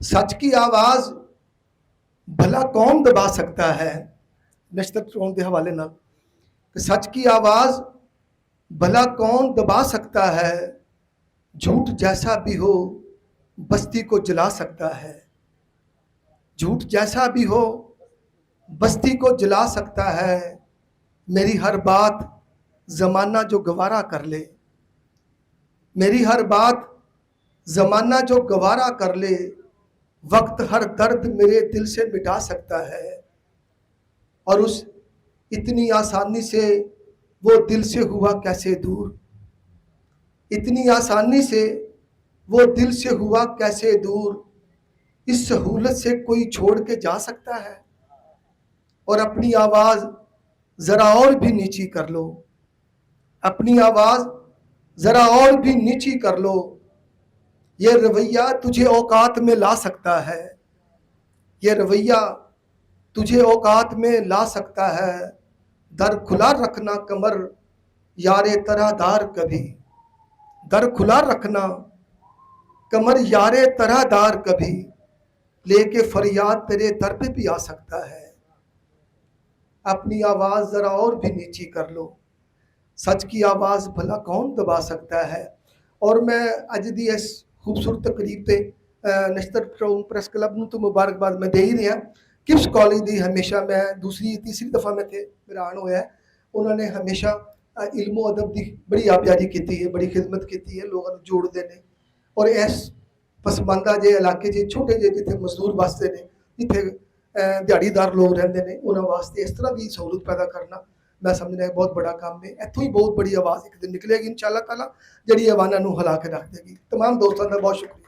सच की आवाज भला कौन दबा सकता है। नक्षत्र टोन के हवाले ना कि सच की आवाज भला कौन दबा सकता है। झूठ जैसा भी हो बस्ती को जला सकता है। झूठ जैसा भी हो बस्ती को जला सकता है। मेरी हर बात जमाना जो गवारा कर ले। मेरी हर बात जमाना जो गवारा कर ले। वक्त हर दर्द मेरे दिल से मिटा सकता है। और उस इतनी आसानी से वो दिल से हुआ कैसे दूर। इतनी आसानी से वो दिल से हुआ कैसे दूर। इस सहूलत से कोई छोड़ के जा सकता है। और अपनी आवाज जरा और भी नीची कर लो। अपनी आवाज जरा और भी नीची कर लो। ये रवैया तुझे औकात में ला सकता है। ये रवैया तुझे औकात में ला सकता है। दर खुला रखना कमर यारे तरादार कभी। दर खुला रखना कमर यारे तरादार कभी। लेके फरियाद तेरे दर पे भी आ सकता है। अपनी आवाज जरा और भी नीची कर लो। सच की आवाज भला कौन दबा सकता है। और मैं अज दी इस खूबसूरत तकरीब ते नश्तर टाउन प्रेस क्लब ਨੂੰ तो मुबारकबाद मैं दे ही रहा। किप्स कॉलेज दी हमेशा मैं दूसरी तीसरी दफ़ा मैं थे मेरा आन होया। उन्होंने हमेशा इल्मो अदब की बड़ी आबियारी की है, बड़ी खिदमत की है, लोगों को जोड़ते हैं। और इस पसमानदा जे इलाके च छोटे जे जिथे मजदूर बसते हैं, जिथे दिहाड़ीदार लोग रहते हैं, उन्होंने वास्ते इस तरह की सहूलत पैदा करना मैं समझना है बहुत बड़ा काम है। इतों ही बहुत बड़ी आवाज़ एक दिन निकलेगी इंशाअल्लाह ताला, जी आवाना हिला के रख देगी। तमाम दोस्तों का बहुत शुक्रिया।